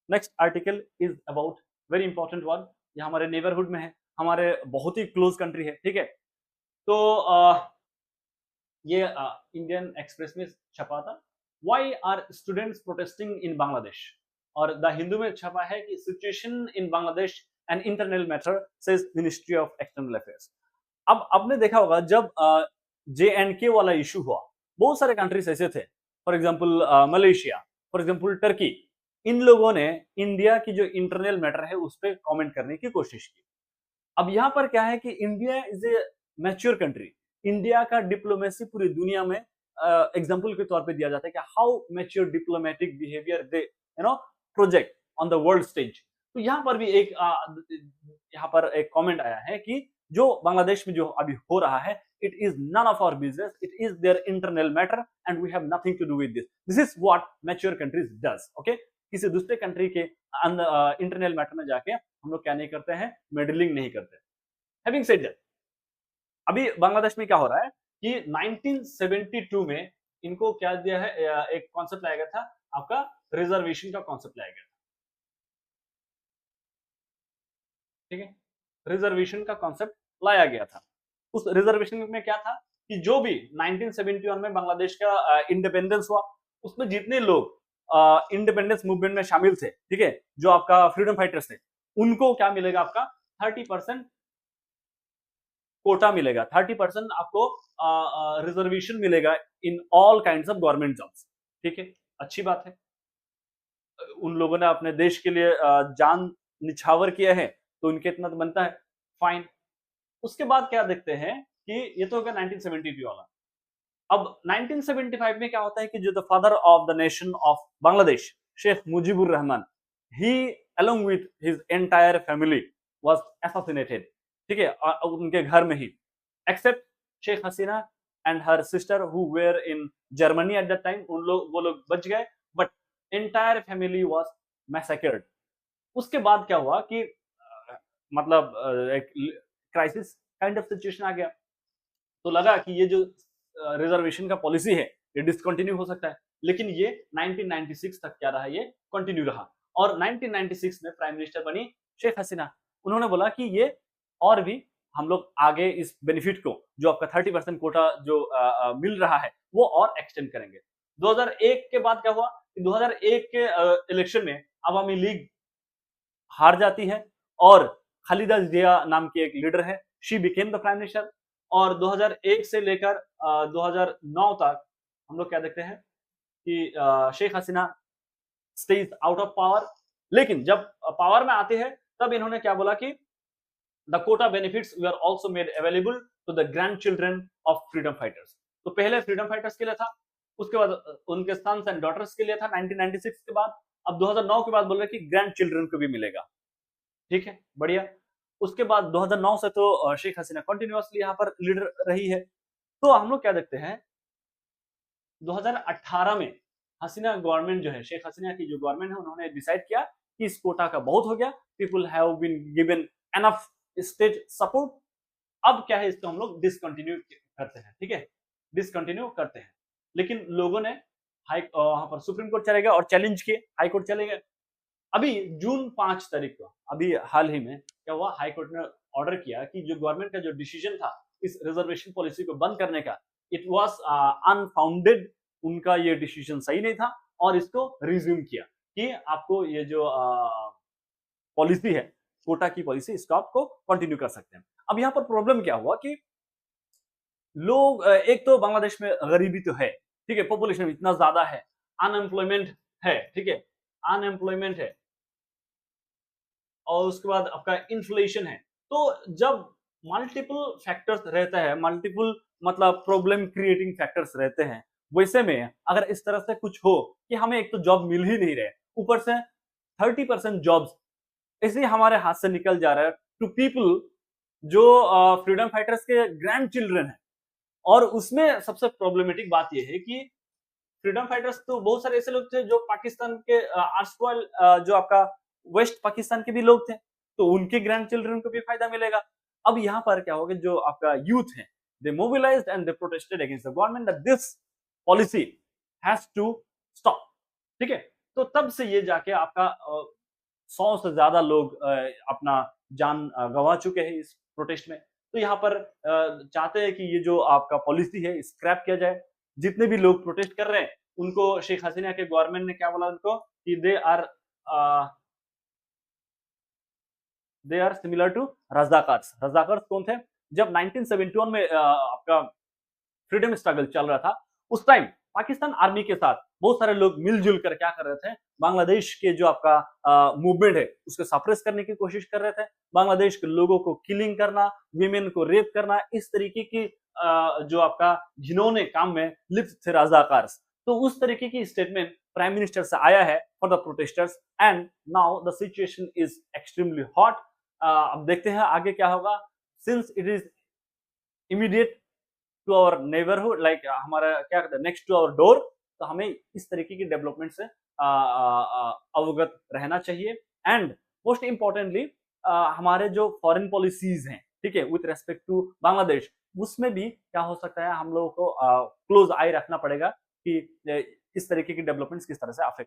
Next article is about very important one, ये हमारे neighbourhood में है, हमारे बहुत ही क्लोज कंट्री है, ठीक है। तो ये इंडियन एक्सप्रेस में छपा था, व्हाई आर स्टूडेंट्स प्रोटेस्टिंग इन बांग्लादेश, और द हिंदू में छपा है कि situation in Bangladesh an internal matter says ministry of external affairs. अब आपने देखा होगा जब जे एंड के वाला इशू हुआ, बहुत सारे कंट्रीज ऐसे थे, for example Malaysia, for example Turkey, इन लोगों ने इंडिया की जो इंटरनल मैटर है उस पर कॉमेंट करने की कोशिश की। अब यहाँ पर क्या है कि India is a mature country, India का डिप्लोमेसी पूरी दुनिया में एग्जाम्पल के तौर पे दिया जाता है कि how mature diplomatic behaviour they project on the world stage. तो यहाँ पर भी एक यहाँ पर एक कमेंट आया है कि जो बांग्लादेश में जो अभी हो रहा है, it is none of our business, it is their internal matter and we have nothing to do with this, this is what mature countries does. Okay, किसी दूसरे कंट्री के इंटरनल मैटर में जाके हम लोग क्या नहीं करते हैं, मेडलिंग नहीं करते। हैविंग सेड दैट, अभी बांग्लादेश में क्या हो रहा है कि 1972 में इनको क्या दिया है, एक कॉन्सेप्ट लाया गया था, आपका रिजर्वेशन का कॉन्सेप्ट लाया गया था, ठीक है, रिजर्वेशन का कॉन्सेप्ट लाया गया था। उस रिजर्वेशन में क्या था कि जो भी 1971 में बांग्लादेश का इंडिपेंडेंस हुआ, उसमें जितने लोग इंडिपेंडेंस मूवमेंट में शामिल थे, ठीक है, जो आपका फ्रीडम फाइटर्स थे, उनको क्या मिलेगा, आपका 30% कोटा मिलेगा, 30% आपको रिजर्वेशन मिलेगा in all kinds of government jobs, ठीक है, अच्छी बात है। उन लोगों ने अपने देश के लिए जान निछावर किया है, तो उनके इतना तो बनता है, फाइन। उसके बाद क्या देखते हैं कि ये तो हो गया 1972 वाला। अब 1975 में क्या होता है कि जो the father of the nation of Bangladesh, Sheikh Mujibur Rahman, he along with his entire family was assassinated, ठीक है, उनके घर में ही, except Sheikh Hasina and her sister who were in Germany at that time, वो लोग बच गए, but entire family was massacred. उसके बाद क्या हुआ कि मतलब एक क्राइसिस काइंड ऑफ सिचुएशन आ गया, तो लगा कि ये जो रिजर्वेशन का पॉलिसी है ये डिसकंटिन्यू हो सकता है, लेकिन ये 1996 तक क्या रहा, ये कंटिन्यू रहा, और 1996 में प्राइम मिनिस्टर बनी शेख हसीना। उन्होंने बोला कि ये और भी हम लोग आगे इस बेनिफिट को, जो आपका 30% कोटा जो मिल रहा है, वो और एक्सटेंड करेंगे। 2001 के बाद क्या हुआ कि 2001 के इलेक्शन में अवामी लीग हार जाती है, और खालिदा जिया नाम की एक लीडर है, she became the prime minister, और 2001 से लेकर 2009 तक हम लोग क्या देखते हैं कि Sheikh Hasina stage out of power. लेकिन जब पावर में आते हैं तब इन्होंने क्या बोला कि the quota benefits we are also made available to the grand children of freedom fighters. तो पहले फ्रीडम फाइटर्स के लिए था, उसके बाद उनके सन्स एंड डॉटर्स के लिए था 1996 के बाद, अब 2009 के बाद बोल रहे कि ग्रैंड चिल्ड्रन को भी मिलेगा, ठीक है, बढ़िया। उसके बाद 2009 से तो शेख हसीना कंटिन्यूअसली यहाँ पर लीडर रही है। तो हम लोग क्या देखते हैं, 2018 में हसीना गवर्नमेंट जो है, शेख हसीना की जो गवर्नमेंट है, उन्होंने डिसाइड किया कि इस कोटा का बहुत हो गया, people have been given enough state support, अब क्या है, इसको हम लोग डिसकंटिन्यू करते हैं, ठीक है, डिसकंटिन्यू करते हैं। लेकिन लोगों ने वहां पर सुप्रीम कोर्ट चले गए और चैलेंज किए, हाई कोर्ट चले गए। अभी जून 5 तारीख को, अभी हाल ही में क्या हुआ, हाई कोर्ट ने ऑर्डर किया कि जो गवर्नमेंट का जो डिसीजन था इस रिजर्वेशन पॉलिसी को बंद करने का, इट वाज अनफाउंडेड, उनका ये डिसीजन सही नहीं था, और इसको रिज्यूम किया कि आपको ये जो पॉलिसी है, कोटा की पॉलिसी, इसको आपको कंटिन्यू कर सकते हैं। अब यहाँ पर प्रॉब्लम क्या हुआ कि लोग एक तो बांग्लादेश में गरीबी तो है, ठीक है, पॉपुलेशन इतना ज्यादा है, अनएम्प्लॉयमेंट है, ठीक है, अनएम्प्लॉयमेंट है, और उसके बाद आपका इन्फ्लेशन है। तो जब मल्टीपल फैक्टर्स रहते हैं, मल्टीपल मतलब प्रॉब्लम क्रिएटिंग फैक्टर्स रहते हैं, वैसे में अगर इस तरह से कुछ हो कि हमें एक तो जॉब मिल ही नहीं रहे, ऊपर से 30% जॉब्स इसलिए हमारे हाथ से निकल जा रहा है टू पीपल जो फ्रीडम फाइटर्स के ग्रैंड चिल्ड्रन है। और उसमें सबसे प्रॉब्लमेटिक बात यह है कि फ्रीडम फाइटर्स तो बहुत सारे ऐसे लोग थे जो पाकिस्तान के जो आपका वेस्ट पाकिस्तान के भी लोग थे, तो उनके ग्रैंड चिल्ड्रन को भी फायदा मिलेगा। अब यहाँ पर क्या होगा, जो आपका यूथ है, they mobilised and they protested against the government that this policy has to stop, ठीक है। तो तब से ये जाके आपका 100 से ज्यादा लोग अपना जान गंवा चुके हैं इस प्रोटेस्ट में। तो यहाँ पर चाहते हैं कि ये जो आपका पॉलिसी है स्क्रैप किया जाए। जितने भी लोग प्रोटेस्ट कर रहे हैं उनको शेख हसीना के गवर्नमेंट ने क्या बोला उनको कि दे आर सिमिलर टू रजाकार्स। रजाकार्स कौन थे? जब 1971 में आपका फ्रीडम स्ट्रगल चल रहा था, उस टाइम पाकिस्तान आर्मी के साथ बहुत सारे लोग मिलजुल कर क्या कर रहे थे, बांग्लादेश के जो आपका मूवमेंट है उसको सप्रेस करने की कोशिश कर रहे थे। बांग्लादेश के लोगों को किलिंग करना, वीमेन को रेप करना, इस तरीके की जो आपका घिनौने काम में लिप्त थे रजाकार्स। तो उस तरीके की स्टेटमेंट प्राइम मिनिस्टर से आया है for the protesters and now the situation is extremely hot. अब देखते हैं आगे क्या होगा। Since it is immediate to our neighbourhood, like हमारा क्या कहते हैं नेक्स्ट टू आवर डोर, तो हमें इस तरीके की डेवलपमेंट से अवगत रहना चाहिए। एंड मोस्ट इंपॉर्टेंटली हमारे जो फॉरेन पॉलिसीज हैं, ठीक है, विथ रेस्पेक्ट टू बांग्लादेश, उसमें भी क्या हो सकता है, हम लोगों को क्लोज आई रखना पड़ेगा कि इस तरीके की डेवलपमेंट्स किस तरह से अफेक्ट